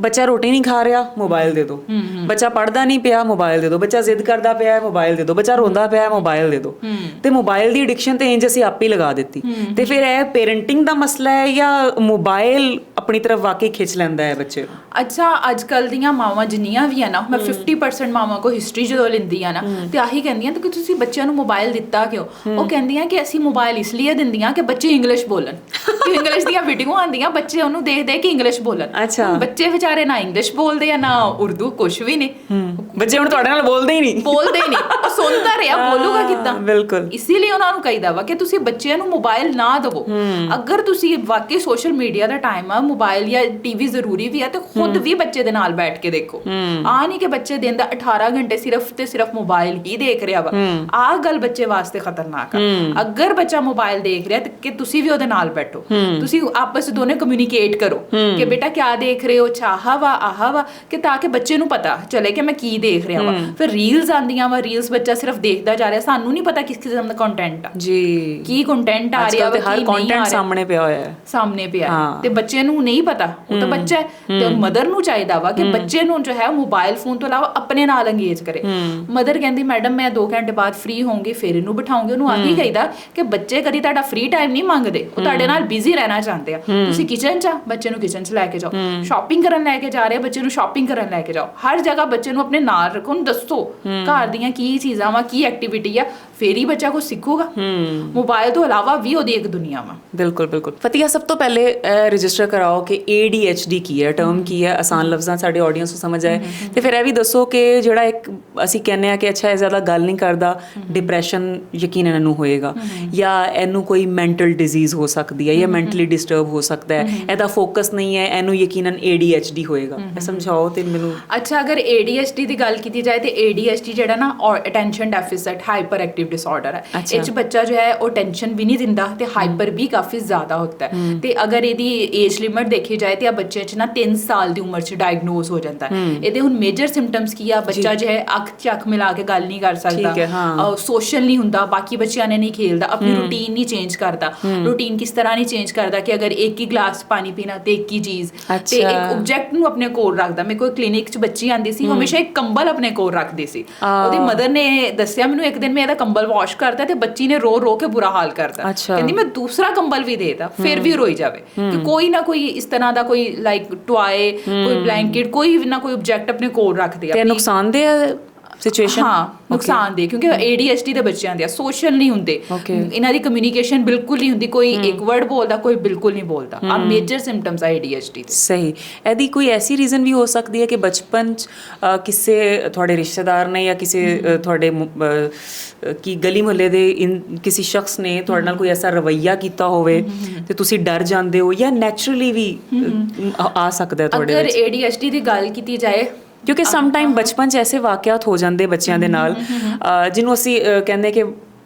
ਬੱਚਾ ਰੋਟੀ ਨਹੀਂ ਖਾ ਰਿਹਾ, ਮੋਬਾਈਲ ਦੇ ਦਿਓ। ਬੱਚਾ ਪੜ੍ਹਦਾ ਨਹੀਂ ਪਿਆ, ਮੋਬਾਈਲ ਦੇ ਦਿਓ। ਬੱਚਾ ਜ਼ਿੱਦ ਕਰਦਾ ਪਿਆ, ਮੋਬਾਈਲ ਦੇ ਦਿਓ। ਬੱਚਾ ਰੋਂਦਾ ਪਿਆ, ਮੋਬਾਈਲ ਦੇ ਦਿਓ। ਤੇ ਮੋਬਾਈਲ ਦੀ ਐਡਿਕਸ਼ਨ ਤੇ ਇੰਜ ਅਸੀਂ ਆਪੇ ਲਗਾ ਦਿੱਤੀ। ਤੇ ਫਿਰ ਇਹ ਪੇਰੈਂਟਿੰਗ ਦਾ ਮਸਲਾ ਹੈ ਜਾਂ ਮੋਬਾਈਲ ਆਪਣੀ ਤਰਫ ਵਾਕਈ ਖਿੱਚ ਲੈਂਦਾ ਹੈ ਬੱਚੇ ਨੂੰ? ਅੱਛਾ, ਅੱਜ ਕੱਲ੍ਹ ਦੀਆਂ ਮਾਵਾਂ ਜਿੰਨੀਆਂ ਵੀ ਆ ਨਾ, ਮੈਂ 50% ਮਾਵਾਂ ਕੋ ਹਿਸਟਰੀ ਜਦੋਂ ਲੈਂਦੀ ਆ ਨਾ, ਤੇ ਆਹੀ ਕਹਿੰਦੀਆਂ ਕਿ ਤੁਸੀਂ ਬੱਚਿਆਂ ਨੂੰ ਮੋਬਾਈਲ ਦਿੱਤਾ ਕਿਉਂ? ਉਹ ਕਹਿੰਦੀਆਂ ਕਿ ਅਸੀਂ ਮੋਬਾਈਲ ਇਸ ਲਈ ਦਿੰਦੀਆਂ ਕਿ ਬੱਚੇ ਇੰਗਲਿਸ਼ ਬੋਲਣ। ਇੰਗਲਿਸ਼ ਦੀਆਂ ਵੀਡੀਓ ਆਉਂਦੀਆਂ, ਬੱਚੇ ਉਹਨੂੰ ਦੇਖ ਦੇਖ ਕੇ ਇੰਗਲਿਸ਼ ਬੋਲਣ। ਅੱਛਾ, ਬੱਚੇ ਵਿਚਾਰੇ ਨਾ ਇੰਗਲਿਸ਼ ਬੋਲਦੇ ਆ ਨਾ ਉਰਦੂ, ਕੁਛ ਵੀ ਨਹੀਂ। ਬੱਚੇ ਹੁਣ ਤੁਹਾਡੇ ਨਾਲ ਬੋਲਦੇ ਹੀ ਨਹੀਂ। ਉਹ ਸੁਣਦਾ ਰਿਹਾ, ਬੋਲੂਗਾ ਕਿੱਦਾਂ? ਬਿਲਕੁਲ। ਇਸੇ ਲਈ ਉਹਨਾਂ ਨੂੰ ਕਹੀਦਾ ਵਾ ਕਿ ਤੁਸੀਂ ਬੱਚਿਆਂ ਨੂੰ ਮੋਬਾਈਲ ਨਾ ਦੇਵੋ। ਅਗਰ ਤੁਸੀਂ ਵਾਕਈ ਸੋਸ਼ਲ ਮੀਡੀਆ ਦਾ ਟਾਈਮ ਆ, ਮੋਬਾਈਲ ਜਾਂ ਟੀਵੀ ਜ਼ਰੂਰੀ ਵੀ ਆ, ਤੇ ਖੁਦ ਵੀ ਬੱਚੇ ਦੇ ਨਾਲ ਬੈਠ ਕੇ ਦੇਖੋ। ਆ ਨਹੀਂ ਕਿ ਬੱਚੇ ਦਿਨ ਦਾ 18 ਘੰਟੇ ਸਿਰਫ ਤੇ ਸਿਰਫ ਮੋਬਾਈਲ ਹੀ ਦੇਖ ਰਿਹਾ ਵਾ। ਆਹ ਗੱਲ ਬੱਚੇ ਵਾਸਤੇ ਖਤਰਨਾਕ ਆ। ਅਗਰ ਬੱਚਾ ਮੋਬਾਈਲ ਦੇਖ ਰਿਹਾ ਕਿ ਤੁਸੀਂ ਵੀ ਉਹਦੇ ਨਾਲ ਬੈਠੋ, ਤੁਸੀਂ ਆਪਸ ਵਿੱਚ ਦੋਨੇ ਕਮਿਊਨੀਕੇਟ ਕਰੋ ਕਿ ਬੇਟਾ ਕਿਆ ਦੇਖ ਰਹੇ ਹੋ, ਚਾਹਾ ਵਾ ਆਹਾ ਵਾ, ਕਿ ਤਾਂ ਕਿ ਬੱਚੇ ਨੂੰ ਪਤਾ ਚਲੇ ਕਿ ਮੈਂ ਕੀ ਦੇਖ ਰਿਹਾ ਵਾ। ਫਿਰ ਰੀਲਸ ਆਉਂਦੀਆਂ ਵਾ, ਰੀਲਸ ਬੱਚਾ ਸਿਰਫ ਦੇਖਦਾ ਜਾ ਰਿਹਾ, ਸਾਨੂੰ ਨਹੀਂ ਪਤਾ ਕਿਸ ਕਿਸਮ ਦਾ ਕੰਟੈਂਟ ਆ ਜੀ, ਕੀ ਕੰਟੈਂਟ ਆ ਰਿਹਾ ਵਾ, ਹਰ ਕੰਟੈਂਟ ਸਾਹਮਣੇ ਪਿਆ ਹੋਇਆ ਹੈ, ਸਾਹਮਣੇ ਪਿਆ ਤੇ ਬੱਚੇ ਨੂੰ ਨਹੀਂ ਪਤਾ। ਉਹ ਤਾਂ ਬੱਚਾ ਹੈ ਤੇ ਮਦਰ ਨੂੰ ਚਾਹੀਦਾ ਵਾ ਕਿ ਬੱਚੇ ਨੂੰ ਜੋ ਹੈ ਮੋਬਾਈਲ ਫੋਨ ਤੋਂ ਇਲਾਵਾ ਆਪਣੇ ਨਾਲ ਅੰਗੇਜ ਕਰੇ। ਮਦਰ ਕਹਿੰਦੀ ਮੈਡਮ ਮੈਂ 2 ਘੰਟੇ ਬਾਅਦ ਫ੍ਰੀ ਹੋਊਂਗੀ, ਫਿਰ ਇਹਨੂੰ ਬਿਠਾਉਂਗੀ। ਉਹਨੂੰ ਆਹੀ ਕਹੀਦਾ ਕਿ ਬੱਚੇ ਕਦੀ ਤੁਹਾਡਾ ਫ੍ਰੀ ਟਾਈਮ ਨਹੀਂ ਮੰਗਦੇ, ਉਹ ਤੁਹਾਡੇ ਨਾਲ ਬਿਜ਼ੀ ਰਹਿਣਾ ਚਾਹੁੰਦੇ ਆ। ਤੁਸੀਂ ਕਿਚਨ 'ਚ ਬੱਚੇ ਨੂੰ ਕਿਚਨ 'ਚ ਲੈ ਕੇ ਜਾਓ, ਸ਼ਾਪਿੰਗ ਕਰਨ ਲੈ ਕੇ ਜਾ ਰਹੇ ਬੱਚੇ ਨੂੰ ਸ਼ਾਪਿੰਗ ਕਰਨ ਲੈ ਕੇ ਜਾਓ। ਹਰ ਜਗ੍ਹਾ ਬੱਚੇ ਨੂੰ ਆਪਣੇ ਨਾਲ ਰੱਖੋ, ਉਹਨੂੰ ਦੱਸੋ ਘਰ ਦੀਆਂ ਕੀ ਚੀਜ਼ਾਂ ਵਾ, ਕੀ ਐਕਟੀਵਿਟੀ ਆ, ਫੇਰ ਹੀ ਬੱਚਾ ਕੁਝ ਸਿੱਖੂਗਾ। ਮੋਬਾਈਲ ਤੋਂ ਇਲਾਵਾ ਵੀ ਉਹਦੀ ਇੱਕ ਦੁਨੀਆ ਵਾ। ਬਿਲਕੁਲ ਬਿਲਕੁਲ। ਫਤਿਹਾ, ਸਭ ਤੋਂ ਪਹਿਲੇ ਰਜਿਸਟਰ ਕਰਾਓ ਕਿ ADHD ਕੀ ਹੈ, ਟਰਮ ਕੀ ਹੈ, ਆਸਾਨ ਲਫ਼ਜ਼ਾਂ ਸਾਡੇ ਆਡੀਅנס ਨੂੰ ਸਮਝ ਆਏ। ਤੇ ਫਿਰ ਇਹ ਵੀ ਦੱਸੋ ਕਿ ਜਿਹੜਾ ਇੱਕ ਅਸੀਂ ਕਹਿੰਦੇ ਆ ਕਿ ਅੱਛਾ ਇਹ ਜ਼ਿਆਦਾ ਗੱਲ ਨਹੀਂ ਕਰਦਾ, ਡਿਪਰੈਸ਼ਨ ਯਕੀਨਨ ਇਹਨੂੰ ਹੋਏਗਾ, ਜਾਂ ਇਹਨੂੰ ਕੋਈ ਮੈਂਟਲ ਡਿਜ਼ੀਜ਼ ਹੋ ਸਕਦੀ ਹੈ, ਜਾਂ ਮੈਂਟਲੀ ਡਿਸਟਰਬ ਹੋ ਸਕਦਾ ਹੈ, ਇਹਦਾ ਫੋਕਸ ਨਹੀਂ ਹੈ, ਇਹਨੂੰ ਯਕੀਨਨ ADHD ਹੋਏਗਾ। ਸਮਝਾਓ ਤੇ ਮੈਨੂੰ। ਅੱਛਾ, ਅਗਰ ADHD ਦੀ ਗੱਲ ਕੀਤੀ ਜਾਏ ਤੇ ADHD ਜਿਹੜਾ ਨਾ attention deficit hyper active disorder ਹੈ। ਇਹ 'ਚ ਬੱਚਾ ਜੋ ਹੈ ਉਹ ਟੈਂਸ਼ਨ ਵੀ ਨਹੀਂ ਦਿੰਦਾ ਤੇ ਹਾਈਪਰ ਵੀ ਕਾਫੀ ਜ਼ਿਆਦਾ ਹੁੰਦਾ ਹੈ। ਤੇ ਅਗਰ ਇਹਦੀ ਏਜ ਲਿਮਿਟ ਦੇਖੀ ਜਾਏ ਤੇ ਆ ਬੱਚੇ 'ਚ ਨਾ 3 ਸਾਲ ਦੀ ਉਮਰ 'ਚ ਡਾਇਗਨੋਸ ਹੋ ਜਾਂਦਾ ਹੈ। ਇਹਦੇ ਹੁਣ ਮੇਜਰ ਸਿੰਪਟਮਸ ਕੀ ਆ? ਬੱਚਾ ਜੋ ਹੈ ਅੱਖ 'ਚ ਅੱਖ ਮਿਲਾ ਕੇ ਗੱਲ ਨਹੀਂ ਕਰ ਸਕਦਾ, ਸੋਸ਼ਲ ਨਹੀਂ ਹੁੰਦਾ, ਬਾਕੀ ਬੱਚਿਆਂ ਨੇ ਨਹੀਂ ਖੇਲਦਾ, ਆਪਣੀ ਰੂਟੀਨ ਨਹੀਂ ਚੇਂਜ ਕਰਦਾ। ਰੂਟੀਨ ਕਿਸ ਤਰ੍ਹਾਂ ਨਹੀਂ ਚੇਂਜ ਕਰਦਾ ਕਿ ਅਗਰ ਇੱਕ ਹੀ ਗਲਾਸ ਪਾਣੀ ਪੀਣਾ ਤੇ ਇੱਕ ਹੀ ਚੀਜ਼, ਤੇ ਇੱਕ ਆਬਜੈਕਟ ਨੂੰ ਆਪਣੇ ਕੋਲ ਰੱਖਦਾ। ਮੇਰੇ ਕੋਲ ਕਲੀਨਿਕ 'ਚ ਬੱਚੀ ਆਉਂਦੀ ਸੀ, ਹਮੇਸ਼ਾ ਇੱਕ ਕੰਬਲ ਆਪਣੇ ਕੋਲ ਰੱਖਦੀ ਸੀ। ਉਹਦੀ ਮਦਰ ਨੇ ਦੱਸਿਆ ਮੈਨੂੰ, ਇੱਕ ਦਿਨ ਮੈਂ ਇਹਦਾ ਕੰਬਲ ਵਾਸ਼ ਕਰਤਾ ਤੇ ਬੱਚੀ ਨੇ ਰੋ ਰੋ ਕੇ ਬੁਰਾ ਹਾਲ ਕਰਤਾ। ਕਹਿੰਦੀ ਮੈਂ ਦੂਸਰਾ ਕੰਬਲ ਵੀ ਦੇਤਾ, ਫਿਰ ਵੀ ਰੋਈ ਜਾਵੇ। ਕਿ ਕੋਈ ਨਾ ਕੋਈ ਇਸ ਤਰ੍ਹਾਂ ਦਾ ਕੋਈ ਲਾਈਕ ਟੁਆਏ, ਕੋਈ ਬਲੈਂਕਟ, ਕੋਈ ਨਾ ਕੋਈ ਆਬਜੈਕਟ ਆਪਣੇ ਕੋਲ ਰੱਖਦੇ ਆ। ਤੇ ਨੁਕਸਾਨਦੇਹ ਸਿਚੁਏਸ਼ਨ? ਹਾਂ, ਨੁਕਸਾਨਦੇਹ, ਕਿਉਂਕਿ ADHD ਦੇ ਬੱਚਿਆਂ ਦੇ ਸੋਸ਼ਲ ਨਹੀਂ ਹੁੰਦੇ, ਇਹਨਾਂ ਦੀ ਕਮਿਊਨੀਕੇਸ਼ਨ ਬਿਲਕੁਲ ਨਹੀਂ ਹੁੰਦੀ, ਕੋਈ ਇੱਕ ਵਰਡ ਬੋਲਦਾ, ਕੋਈ ਬਿਲਕੁਲ ਨਹੀਂ ਬੋਲਦਾ। ਆ ਮੇਜਰ ਸਿੰਪਟਮਸ ਆ ADHD ਦੇ। ਸਹੀ। ਇਹਦੀ ਕੋਈ ਐਸੀ ਰੀਜ਼ਨ ਵੀ ਹੋ ਸਕਦੀ ਹੈ ਕਿ ਬਚਪਨ 'ਚ ਕਿਸੇ ਤੁਹਾਡੇ ਰਿਸ਼ਤੇਦਾਰ ਨੇ ਜਾਂ ਕਿਸੇ ਤੁਹਾਡੇ ਕੀ ਗਲੀ ਮੁਹੱਲੇ ਦੇ ਕਿਸੇ ਸ਼ਖਸ ਨੇ ਤੁਹਾਡੇ ਨਾਲ ਕੋਈ ਐਸਾ ਰਵੱਈਆ ਕੀਤਾ ਹੋਵੇ ਤੇ ਤੁਸੀਂ ਡਰ ਜਾਂਦੇ ਹੋ, ਜਾਂ ਨੈਚੁਰਲੀ ਵੀ ਆ ਸਕਦਾ ਤੁਹਾਡੇ ਵਿੱਚ? ਅਗਰ ADHD ਦੀ ਗੱਲ ਕੀਤੀ ਜਾਏ, ਕਿਉਂਕਿ ਸਮ ਟਾਈਮ ਬਚਪਨ 'ਚ ਐਸੇ ਵਾਕਿਆਤ ਹੋ ਜਾਂਦੇ ਬੱਚਿਆਂ ਦੇ ਨਾਲ ਜਿਹਨੂੰ ਅਸੀਂ ਕਹਿੰਦੇ ਕਿ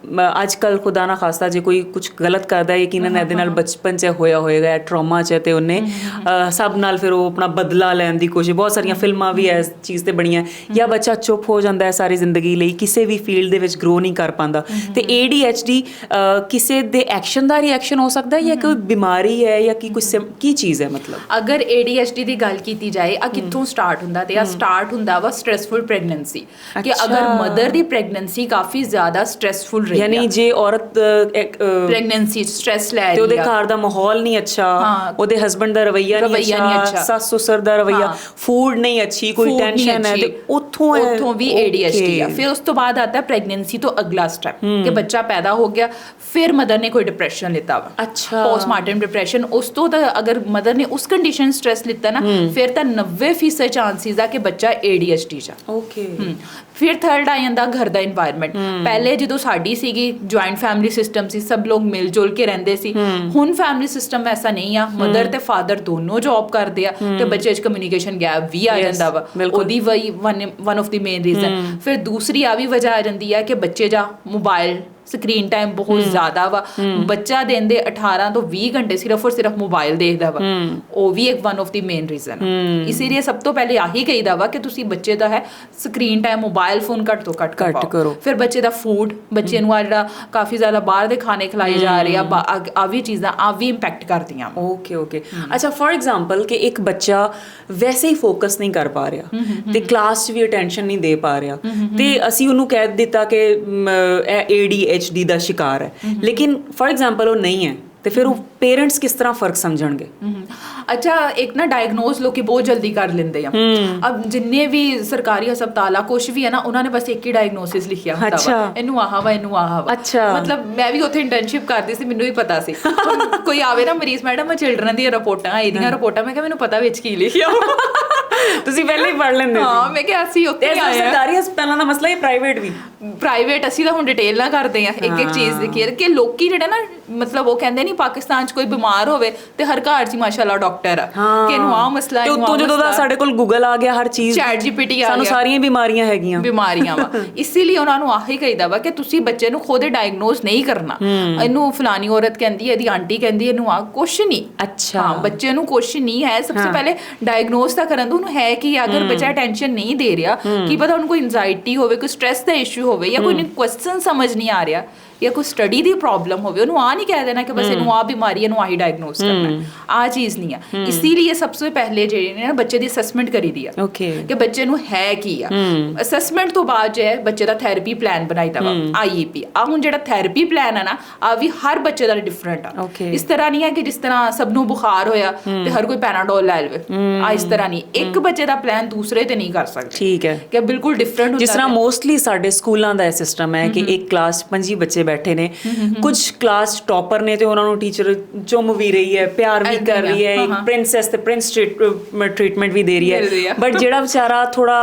ਅੱਜ ਕੱਲ੍ਹ ਖੁਦਾ ਨਾ ਖਾਸਤਾ ਜੇ ਕੋਈ ਕੁਝ ਗਲਤ ਕਰਦਾ, ਯਕੀਨਨ ਇਹਦੇ ਨਾਲ ਬਚਪਨ 'ਚ ਹੋਇਆ ਹੋਏਗਾ, ਟਰਾਮਾ 'ਚ, ਅਤੇ ਉਹਨੇ ਸਭ ਨਾਲ ਫਿਰ ਉਹ ਆਪਣਾ ਬਦਲਾ ਲੈਣ ਦੀ ਕੋਸ਼ਿਸ਼, ਬਹੁਤ ਸਾਰੀਆਂ ਫਿਲਮਾਂ ਵੀ ਇਸ ਚੀਜ਼ 'ਤੇ ਬਣੀਆਂ। ਜਾਂ ਬੱਚਾ ਚੁੱਪ ਹੋ ਜਾਂਦਾ ਹੈ ਸਾਰੀ ਜ਼ਿੰਦਗੀ ਲਈ, ਕਿਸੇ ਵੀ ਫੀਲਡ ਦੇ ਵਿੱਚ ਗਰੋ ਨਹੀਂ ਕਰ ਪਾਉਂਦਾ। ਅਤੇ ADHD ਕਿਸੇ ਦੇ ਐਕਸ਼ਨ ਦਾ ਰਿਐਕਸ਼ਨ ਹੋ ਸਕਦਾ, ਜਾਂ ਕੋਈ ਬਿਮਾਰੀ ਹੈ, ਜਾਂ ਕੀ ਚੀਜ਼ ਹੈ? ਮਤਲਬ ਅਗਰ ADHD ਦੀ ਗੱਲ ਕੀਤੀ ਜਾਏ, ਆ ਕਿੱਥੋਂ ਸਟਾਰਟ ਹੁੰਦਾ? ਤੇ ਆ ਸਟਾਰਟ ਹੁੰਦਾ ਵਾ ਸਟ੍ਰੈਸਫੁਲ ਪ੍ਰੈਗਨੈਂਸੀ, ਕਿ ਅਗਰ ਮਦਰ ਦੀ ਪ੍ਰੈਗਨੈਂਸੀ ਕਾਫੀ ਜ਼ਿਆਦਾ ਸਟ੍ਰੈਸਫੁਲ ਰਹੀ, ਯਾਨੀ ਜੇ ਔਰਤ ਪ੍ਰੈਗਨੈਂਸੀ ਸਟ੍ਰੈਸ ਲੈ ਰਹੀ ਤੇ ਉਹਦੇ ਘਰ ਦਾ ਮਾਹੌਲ ਨਹੀਂ ਅੱਛਾ, ਉਹਦੇ ਹਸਬੈਂਡ ਦਾ ਰਵੱਈਆ ਨਹੀਂ ਅੱਛਾ, ਸੱਸ ਸੁਸਰ ਦਾ ਰਵੱਈਆ, ਫੂਡ ਨਹੀਂ ਅੱਛੀ, ਕੋਈ ਟੈਨਸ਼ਨ ਹੈ, ਤੇ ਉੱਥੋਂ ਵੀ ADHD ਆ। ਫਿਰ ਉਸ ਤੋਂ ਬਾਅਦ ਆਤਾ ਪ੍ਰੈਗਨੈਂਸੀ ਤੋਂ ਅਗਲਾ ਸਟੈਪ ਕਿ ਬੱਚਾ ਪੈਦਾ ਹੋ ਗਿਆ, ਫਿਰ ਮਦਰ ਨੇ ਕੋਈ ਡਿਪਰੈਸ਼ਨ ਲਿੱਤਾ ਵਾ, ਅੱਛਾ, ਪੋਸਟਮਾਰਟਮ ਡਿਪਰੈਸ਼ਨ। ਉਸ ਤੋਂ ਤਾਂ ਅਗਰ ਮਦਰ ਨੇ ਉਸ ਕੰਡੀਸ਼ਨ ਸਟ੍ਰੈਸ ਲਿੱਤਾ ਨਾ, ਫਿਰ ਤਾਂ 90% ਚਾਂਸਿਸ ਆ ਕਿ ਬੱਚਾ ADHD 'ਚ ਆ। ਓਕੇ। ਫਿਰ ਥਰਡ ਆ ਜਾਂਦਾ ਘਰ ਦਾ ਇਨਵਾਇਰਨਮੈਂਟ। ਪਹਿਲੇ ਜਦੋਂ ਸਾਡੀ ਸੀਗੀ ਜੁਆਇੰਟ ਫੈਮਿਲੀ ਸਿਸਟਮ ਸੀ, ਸਭ ਲੋਕ ਮਿਲ ਜੁਲ ਕੇ ਰਹਿੰਦੇ ਸੀ। ਹੁਣ ਫੈਮਿਲੀ ਸਿਸਟਮ ਐਸਾ ਨਹੀਂ ਆ, ਮਦਰ ਤੇ ਫਾਦਰ ਦੋਨੋਂ ਜੌਬ ਕਰਦੇ ਆ, ਤੇ ਬੱਚੇ 'ਚ ਕਮਿਊਨੀਕੇਸ਼ਨ ਗੈਪ ਵੀ ਆ ਜਾਂਦਾ ਵਾ। ਉਹਦੀ one of the main reason. ਫਿਰ ਦੂਸਰੀ ਆ ਵੀ ਵਜ੍ਹਾ ਆ ਜਾਂਦੀ ਆ ਕਿ ਬੱਚੇ ਜਾਂ ਮੋਬਾਈਲ ਸਕਰੀਨ ਟਾਈਮ ਬਹੁਤ ਜ਼ਿਆਦਾ ਵਾ। ਬੱਚਾ ਦਿਨ ਦੇ 18 ਤੋਂ 20 ਘੰਟੇ ਸਿਰਫ ਔਰ ਸਿਰਫ ਮੋਬਾਈਲ ਦੇਖਦਾ ਵਾ, ਉਹ ਵੀ ਇੱਕ one of the main reason ਹੈ। ਇਸੇ ਲਈ ਸਭ ਤੋਂ ਪਹਿਲੇ ਆਹੀ ਕਹੀਦਾ ਵਾ ਕਿ ਤੁਸੀਂ ਬੱਚੇ ਦਾ ਹੈ ਸਕਰੀਨ ਟਾਈਮ ਮੋਬਾਈਲ ਫੋਨ ਘੱਟ ਤੋਂ ਘੱਟ ਕਰੋ। ਫਿਰ ਬੱਚੇ ਦਾ ਫੂਡ, ਬੱਚੇ ਨੂੰ ਆ ਜਿਹੜਾ ਕਾਫੀ ਜ਼ਿਆਦਾ ਬਾਹਰ ਦੇ ਖਾਣੇ ਖਿਲਾਏ ਜਾ ਰਹੇ ਆ ਵੀ ਚੀਜ਼ਾਂ ਆ ਵੀ ਇੰਪੈਕਟ ਕਰਦੀਆਂ। ਓਕੇ ਅੱਛਾ, ਫॉर एग्जांपल ਕਿ ਇੱਕ ਬੱਚਾ ਵੈਸੇ ਹੀ ਫੋਕਸ ਨਹੀਂ ਕਰ ਪਾ ਰਿਹਾ ਤੇ ਕਲਾਸ 'ਚ ਵੀ ਅਟੈਂਸ਼ਨ ਨਹੀਂ ਦੇ ਪਾ ਰਿਹਾ ਤੇ ਅਸੀਂ ਉਹਨੂੰ ਕਹਿ ਦਿੱਤਾ ਕਿ ਇਹ ADHD ਦਾ ਸ਼ਿਕਾਰ ਹੈ, ਲੇਕਿਨ ਫॉर एग्जांपल ਉਹ ਨਹੀਂ ਹੈ ਤੇ ਫਿਰ ਉਹ ਪੇਰੈਂਟਸ ਕਿਸ ਤਰ੍ਹਾਂ ਫਰਕ ਸਮਝਣਗੇ? ਅੱਛਾ, ਇੱਕ ਨਾ ਡਾਇਗਨੋਸ ਲੋਕੀ ਬਹੁਤ ਜਲਦੀ ਕਰ ਲੈਂਦੇ ਆ। ਅਬ ਜਿੰਨੇ ਵੀ ਸਰਕਾਰੀ ਹਸਪਤਾਲ ਕੁਛ ਵੀ ਹੈ ਨਾ, ਉਹਨਾਂ ਨੇ ਬਸ ਇੱਕ ਹੀ ਡਾਇਗਨੋਸਿਸ ਲਿਖਿਆ ਹੁੰਦਾ ਵਾ, ਇਹਨੂੰ ਆਹ ਵਾ ਇਹਨੂੰ ਆਹ ਵਾ। ਮਤਲਬ ਮੈਂ ਵੀ ਉੱਥੇ ਇੰਟਰਨਸ਼ਿਪ ਕਰਦੀ ਸੀ, ਮੈਨੂੰ ਵੀ ਪਤਾ ਸੀ। ਕੋਈ ਆਵੇ ਨਾ ਮਰੀਜ਼, ਮੈਡਮ ਮੈਂ ਚਿਲਡਰਨ ਦੀਆਂ ਰਿਪੋਰਟਾਂ, ਇਹਦੀਆਂ ਰਿਪੋਰਟਾਂ, ਮੈਂ ਕਿਹਾ ਮੈਨੂੰ ਪਤਾ ਵਿੱਚ ਕੀ ਲਿਖਿਆ। ਤੁਸੀਂ ਪਹਿਲਾਂ ਹੀ ਪੜ੍ਹ ਲੈਂਦੇ? ਹਾਂ, ਮੈਂ ਕਿਹਾ ਅਸੀਂ ਉੱਥੇ ਆਏ ਆ। ਸਰਕਾਰੀ ਹਸਪਤਾਲਾਂ ਦਾ ਮਸਲਾ, ਇਹ ਪ੍ਰਾਈਵੇਟ ਵੀ? ਪ੍ਰਾਈਵੇਟ ਅਸੀਂ ਤਾਂ ਹੁਣ ਡਿਟੇਲ ਨਾ ਕਰਦੇ ਆ ਇੱਕ ਇੱਕ ਚੀਜ਼ ਦੀ ਕੇਅਰ, ਕਿ ਲੋਕੀ ਜਿਹੜੇ ਨਾ ਮਤਲਬ ਉਹ ਕਹਿੰਦੇ ਨਹੀਂ ਪਾਕਿਸਤਾਨ 'ਚ ਕੋਈ ਬਿਮਾਰ ਹੋਵੇ ਤੇ ਹਰ ਘਰ 'ਚ ਮਾਸ਼ਾਅੱਲਾ ਡਾਕਟਰ ਆ, ਕਿ ਇਹਨੂੰ ਆਹ ਮਸਲਾ, ਤੇ ਉੱਤੋਂ ਜਦੋਂ ਦਾ ਸਾਡੇ ਕੋਲ ਗੂਗਲ ਆ ਗਿਆ, ਹਰ ਚੀਜ਼ ਚੈਟ GPT ਆ ਗਿਆ, ਸਾਨੂੰ ਸਾਰੀਆਂ ਬਿਮਾਰੀਆਂ ਹੈਗੀਆਂ ਵਾ। ਇਸੇ ਲਈ ਉਹਨਾਂ ਨੂੰ ਆਹੀ ਕਹੀਦਾ ਵਾ ਕਿ ਤੁਸੀਂ ਬੱਚੇ ਨੂੰ ਖੁਦ ਡਾਇਗਨੋਸ ਨਹੀਂ ਕਰਨਾ। ਇਹਨੂੰ ਫਲਾਨੀ ਔਰਤ ਕਹਿੰਦੀ, ਇਹਦੀ ਆਂਟੀ ਕਹਿੰਦੀ, ਇਹਨੂੰ ਆ ਕੁਛ ਨਹੀਂ। ਅੱਛਾ, ਬੱਚੇ ਨੂੰ ਕੁਛ ਨਹੀਂ ਹੈ, ਸਭ ਤੋਂ ਪਹਿਲੇ ਡਾਇਗਨੋਸ ਤਾਂ ਕਰਨ ਦੋ ਉਹਨੂੰ ਹੈ ਕਿ ਅਗਰ ਬੱਚਾ ਅਟੈਂਸ਼ਨ ਨਹੀਂ ਦੇ ਰਿਹਾ, ਕੀ ਪਤਾ ਉਹਨੂੰ ਕੋਈ ਐਂਜ਼ਾਈਟੀ ਹੋਵੇ, ਕੋਈ ਸਟ੍ਰੈਸ ਦਾ ਇਸ਼ੂ ਹੋਵੇ, ਜਾਂ ਕੋਈ ਕੁਐਸਚਨ ਸਮਝ ਨਹੀਂ ਆ ਰਿਹਾ, ਜਾਂ ਕੋਈ ਸਟੱਡੀ ਦੀ ਪ੍ਰੋਬਲਮ ਹੋਵੇ, ਉਹਨੂੰ ਆ ਨਹੀਂ ਕਹਿ ਦੇਣਾ ਕਿ ਬਸ ਇਹਨੂੰ ਆ ਬਿਮਾਰੀ, ਇਹਨੂੰ ਆਹੀ ਡਾਇਗਨੋਸ ਕਰਨਾ। ਆ ਚੀਜ਼ ਨਹੀਂ ਆ। ਇਸੇ ਲਈ ਸਭ ਤੋਂ ਪਹਿਲੇ ਜਿਹੜੇ ਨੇ ਨਾ ਬੱਚੇ ਦੀ ਅਸੈਸਮੈਂਟ ਕਰੀਦੀ ਆ ਕਿ ਬੱਚੇ ਨੂੰ ਹੈ ਕੀ ਆ। ਅਸੈਸਮੈਂਟ ਤੋਂ ਬਾਅਦ ਜੇ ਬੱਚੇ ਦਾ ਥੈਰੇਪੀ ਪਲਾਨ ਬਣਾਈਦਾ ਵਾ, IEP। ਆ ਹੁਣ ਜਿਹੜਾ ਥੈਰੇਪੀ ਪਲਾਨ ਹੈ ਨਾ, ਆ ਵੀ ਹਰ ਬੱਚੇ ਦਾ ਡਿਫਰੈਂਟ ਆ। ਇਸ ਤਰ੍ਹਾਂ ਨਹੀਂ ਹੈ ਕਿ ਜਿਸ ਤਰ੍ਹਾਂ ਸਭ ਨੂੰ ਬੁਖਾਰ ਹੋਇਆ ਤੇ ਹਰ ਕੋਈ ਪੈਨਾਡੋਲ ਲੈ ਲਵੇ, ਆ ਇਸ ਤਰ੍ਹਾਂ ਨਹੀਂ। ਇੱਕ ਬੱਚੇ ਦਾ ਪਲਾਨ ਦੂਸਰੇ ਤੇ ਨਹੀਂ ਕਰ ਸਕਦੇ। ਠੀਕ ਹੈ, ਕਿ ਬਿਲਕੁਲ ਡਿਫਰੈਂਟ ਹੁੰਦਾ। ਜਿਸ ਤਰ੍ਹਾਂ ਮੋਸਟਲੀ ਸਾਡੇ ਸਕੂਲਾਂ ਦਾ ਸਿਸਟਮ ਹੈ ਕਿ ਇੱਕ ਕਲਾਸ 5 ਬੱਚੇ ਬੈਠੇ ਨੇ, ਕੁਝ ਕਲਾਸ ਟੌਪਰ ਨੇ ਤੇ ਉਹਨਾਂ ਨੂੰ ਟੀਚਰ ਚੁੰਮ ਵੀ ਰਹੀ ਹੈ, ਪਿਆਰ ਵੀ ਕਰ ਰਹੀ ਹੈ, ਇੱਕ ਪ੍ਰਿੰਸੈਸ ਤੇ ਪ੍ਰਿੰਸ ਟ੍ਰੀਟਮੈਂਟ ਵੀ ਦੇ ਰਹੀ ਹੈ। ਬਟ ਜਿਹੜਾ ਵਿਚਾਰਾ ਥੋੜਾ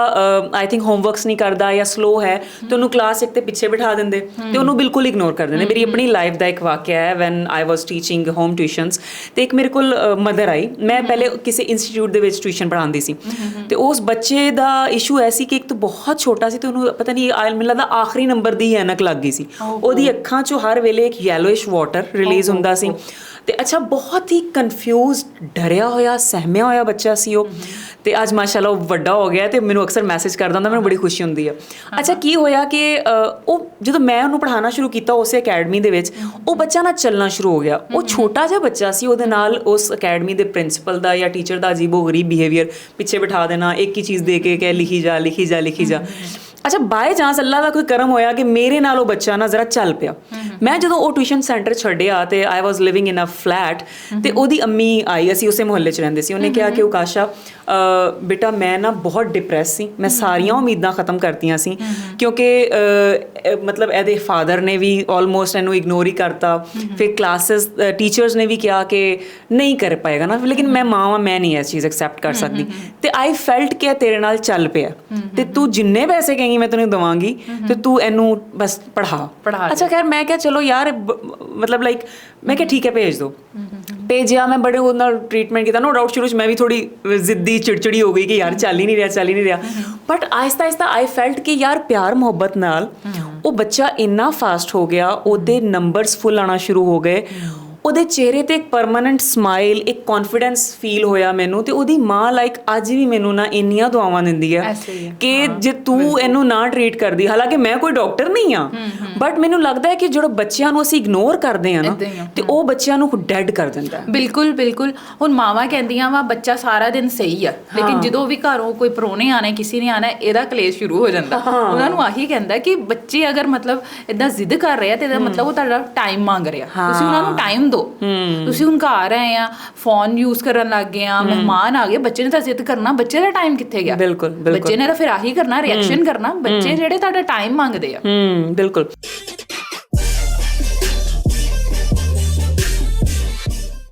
ਆਈ ਥਿੰਕ ਹੋਮਵਰਕਸ ਨਹੀਂ ਕਰਦਾ ਜਾਂ ਸਲੋ ਹੈ, ਤੇ ਉਹਨੂੰ ਕਲਾਸ ਇੱਕ ਤੇ ਪਿੱਛੇ ਬਿਠਾ ਦਿੰਦੇ ਤੇ ਉਹਨੂੰ ਬਿਲਕੁਲ ਇਗਨੋਰ ਕਰ ਦਿੰਦੇ। ਮੇਰੀ ਆਪਣੀ ਲਾਈਫ ਦਾ ਇੱਕ ਵਾਕਿਆ ਹੈ, ਵੈਨ ਆਈ ਵਾਸ ਟੀਚਿੰਗ ਹੋਮ ਟਿਊਸ਼ਨਸ, ਤੇ ਇੱਕ ਮੇਰੇ ਕੋਲ ਮਦਰ ਆਈ। ਮੈਂ ਪਹਿਲੇ ਕਿਸੇ ਇੰਸਟੀਚਿਊਟ ਦੇ ਵਿੱਚ ਟਿਊਸ਼ਨ ਪੜ੍ਹਾਉਂਦੀ ਸੀ, ਤੇ ਉਸ ਬੱਚੇ ਦਾ ਇਸ਼ੂ ਐ ਸੀ ਕਿ ਇੱਕ ਤਾਂ ਬਹੁਤ ਛੋਟਾ ਸੀ ਤੇ ਉਹਨੂੰ ਪਤਾ ਨਹੀਂ ਮੈਨੂੰ ਲੱਗਦਾ ਆਖਰੀ ਨੰਬਰ ਦੀ ਐਨਕ ਲੱਗ ਗਈ ਸੀ। ਉਹਦੀ ਅੱਖਾਂ 'ਚੋਂ ਹਰ ਵੇਲੇ ਇੱਕ ਯੈਲੋਇਸ਼ ਵਾਟਰ ਰਿਲੀਜ਼ ਹੁੰਦਾ ਸੀ। ਤੇ ਅੱਛਾ, ਬਹੁਤ ਹੀ ਕਨਫਿਊਜ਼ਡ, ਡਰਿਆ ਹੋਇਆ, ਸਹਿਮਿਆ ਹੋਇਆ ਬੱਚਾ ਸੀ ਉਹ। ਤੇ ਅੱਜ ਮਾਸ਼ਾਅੱਲਾ ਉਹ ਵੱਡਾ ਹੋ ਗਿਆ ਤੇ ਮੈਨੂੰ ਅਕਸਰ ਮੈਸੇਜ ਕਰਦਾ ਹੁੰਦਾ, ਮੈਨੂੰ ਬੜੀ ਖੁਸ਼ੀ ਹੁੰਦੀ ਹੈ। ਅੱਛਾ, ਕੀ ਹੋਇਆ ਕਿ ਉਹ ਜਦੋਂ ਮੈਂ ਉਹਨੂੰ ਪੜ੍ਹਾਉਣਾ ਸ਼ੁਰੂ ਕੀਤਾ ਉਸੇ ਅਕੈਡਮੀ ਦੇ ਵਿੱਚ, ਉਹ ਬੱਚਾ ਨਾ ਚੱਲਣਾ ਸ਼ੁਰੂ ਹੋ ਗਿਆ। ਉਹ ਛੋਟਾ ਜਿਹਾ ਬੱਚਾ ਸੀ, ਉਹਦੇ ਨਾਲ ਉਸ ਅਕੈਡਮੀ ਦੇ ਪ੍ਰਿੰਸੀਪਲ ਦਾ ਜਾਂ ਟੀਚਰ ਦਾ ਅਜੀਬੋ-ਗਰੀਬ ਬਿਹੇਵੀਅਰ, ਪਿੱਛੇ ਬਿਠਾ ਦੇਣਾ, ਇੱਕ ਹੀ ਚੀਜ਼ ਦੇ ਕੇ ਲਿਖੀ ਜਾ। ਅੱਛਾ, ਬਾਏ ਚਾਂਸ ਅੱਲਾ ਦਾ ਕੋਈ ਕਰਮ ਹੋਇਆ ਕਿ ਮੇਰੇ ਨਾਲ ਉਹ ਬੱਚਾ ਨਾ ਜ਼ਰਾ ਚੱਲ ਪਿਆ। ਮੈਂ ਜਦੋਂ ਉਹ ਟਿਊਸ਼ਨ ਸੈਂਟਰ ਛੱਡਿਆ ਤੇ ਆਈ ਵਾਸ ਲਿਵਿੰਗ ਇਨ ਅ ਫਲੈਟ, ਤੇ ਉਹਦੀ ਅੰਮੀ ਆਈ, ਅਸੀਂ ਉਸੇ ਮੁਹੱਲੇ 'ਚ ਰਹਿੰਦੇ ਸੀ। ਉਹਨੇ ਕਿਹਾ ਕਿ ਉਕਾਸ਼ਾ ਬੇਟਾ, ਮੈਂ ਨਾ ਬਹੁਤ ਡਿਪਰੈਸ ਸੀ, ਮੈਂ ਸਾਰੀਆਂ ਉਮੀਦਾਂ ਖਤਮ ਕਰਤੀਆਂ ਸੀ, ਕਿਉਂਕਿ ਮਤਲਬ ਇਹਦੇ ਫਾਦਰ ਨੇ ਵੀ ਆਲਮੋਸਟ ਇਹਨੂੰ ਇਗਨੋਰ ਹੀ ਕਰਤਾ। ਫਿਰ ਕਲਾਸਿਸ ਟੀਚਰਸ ਨੇ ਵੀ ਕਿਹਾ ਕਿ ਨਹੀਂ ਕਰ ਪਾਏਗਾ ਨਾ, ਲੇਕਿਨ ਮੈਂ ਮਾਂ ਵਾਂ, ਮੈਂ ਨਹੀਂ ਇਹ ਚੀਜ਼ ਐਕਸੈਪਟ ਕਰ ਸਕਦੀ। ਤੇ ਆਈ ਫੈਲਟ ਕਿ ਤੇਰੇ ਨਾਲ ਚੱਲ ਪਿਆ ਤੇ ਤੂੰ ਜਿੰਨੇ ਪੈਸੇ ਕਹੇਂਗੀ ਮੈਂ ਤੈਨੂੰ ਦਵਾਂਗੀ ਤੇ ਤੂੰ ਇਹਨੂੰ ਬਸ ਪੜ੍ਹਾ। ਅੱਛਾ, ਖੈਰ ਮੈਂ ਕਿਹਾ ਚਲੋ ਯਾਰ, ਮਤਲਬ ਲਾਈਕ ਮੈਂ ਕਿਹਾ ਠੀਕ ਹੈ ਭੇਜ ਦੋ। ਭੇਜਿਆ, ਮੈਂ ਬੜੇ ਉਹਦੇ ਨਾਲ ਟ੍ਰੀਟਮੈਂਟ ਕੀਤਾ। ਨੋ ਡਾਊਟ ਸ਼ੁਰੂ 'ਚ ਮੈਂ ਵੀ ਥੋੜੀ ਜ਼ਿੱਦੀ ਚਿੜਚਿੜੀ ਹੋ ਗਈ ਕਿ ਯਾਰ ਚੱਲ ਹੀ ਨਹੀਂ ਰਿਹਾ। ਬਟ ਆਹਿਸਤਾ ਆਈ ਫੈਲਟ ਕਿ ਯਾਰ ਪਿਆਰ ਮੁਹੱਬਤ ਨਾਲ ਉਹ ਬੱਚਾ ਇੰਨਾ ਫਾਸਟ ਹੋ ਗਿਆ, ਉਹਦੇ ਨੰਬਰਸ ਫੁੱਲ ਆਉਣਾ ਸ਼ੁਰੂ ਹੋ ਗਏ, ਉਹਦੇ ਚਿਹਰੇ ਤੇ ਇੱਕ ਪਰਮਾਨੈਂਟ ਸਮਾਈਲ, ਇੱਕ ਕੌਨਫੀਡੈਂਸ ਫੀਲ ਹੋਇਆ ਮੈਨੂੰ। ਤੇ ਉਹਦੀ ਮਾਂ ਲਾਈਕ ਅੱਜ ਵੀ ਮੈਨੂੰ ਨਾ ਇੰਨੀਆਂ ਦੁਆਵਾਂ ਦਿੰਦੀ ਹੈ ਕਿ ਜੇ ਤੂੰ ਇਹਨੂੰ ਨਾ ਟ੍ਰੀਟ ਕਰਦੀ, ਹਾਲਾਂਕਿ ਮੈਂ ਕੋਈ ਡਾਕਟਰ ਨਹੀਂ ਆ, ਬਟ ਮੈਨੂੰ ਲੱਗਦਾ ਹੈ ਕਿ ਜਿਹੜੇ ਬੱਚਿਆਂ ਨੂੰ ਅਸੀਂ ਇਗਨੋਰ ਕਰਦੇ ਆ ਨਾ, ਤੇ ਉਹ ਬੱਚਿਆਂ ਨੂੰ ਡੈਡ ਕਰ ਦਿੰਦਾ। ਬਿਲਕੁਲ। ਹੁਣ ਮਾਵਾਂ ਕਹਿੰਦੀਆਂ ਵਾ ਬੱਚਾ ਸਾਰਾ ਦਿਨ ਸਹੀ ਆ, ਲੇਕਿਨ ਜਦੋਂ ਵੀ ਘਰੋਂ ਕੋਈ ਪਰੋਣੇ ਆਣੇ, ਕਿਸੇ ਨੇ ਆਣਾ, ਇਹਦਾ ਕਲੇਸ਼ ਸ਼ੁਰੂ ਹੋ ਜਾਂਦਾ। ਉਹਨਾਂ ਨੂੰ ਆਹੀ ਕਹਿੰਦਾ ਕਿ ਬੱਚੇ ਅਗਰ ਮਤਲਬ ਏਦਾਂ ਜ਼ਿੱਦ ਕਰ ਰਹੇ ਆ ਤੇ ਇਹਦਾ ਮਤਲਬ ਉਹ ਤੁਹਾਡਾ ਟਾਈਮ ਮੰਗ ਰਿਹਾ, ਤੁਸੀਂ ਉਹਨਾਂ ਨੂੰ ਟਾਈਮ ਦਿਓ। ਤੁਸੀਂ ਹੁਣ ਘਰ ਆਏ ਆ, ਫੋਨ ਯੂਜ਼ ਕਰਨ ਲੱਗ ਗਏ ਆ, ਮਹਿਮਾਨ ਆ ਗਏ, ਬੱਚੇ ਨੇ ਤਾਂ ਜ਼ਿੱਦ ਕਰਨਾ, ਬੱਚੇ ਦਾ ਟਾਈਮ ਕਿੱਥੇ ਗਿਆ? ਬਿਲਕੁਲ। ਬੱਚੇ ਨੇ ਤਾਂ ਫਿਰ ਆਹੀ ਕਰਨਾ, ਰਿਐਕਸ਼ਨ ਕਰਨਾ। ਬੱਚੇ ਜਿਹੜੇ ਤੁਹਾਡਾ ਟਾਈਮ ਮੰਗਦੇ ਆ। ਬਿਲਕੁਲ।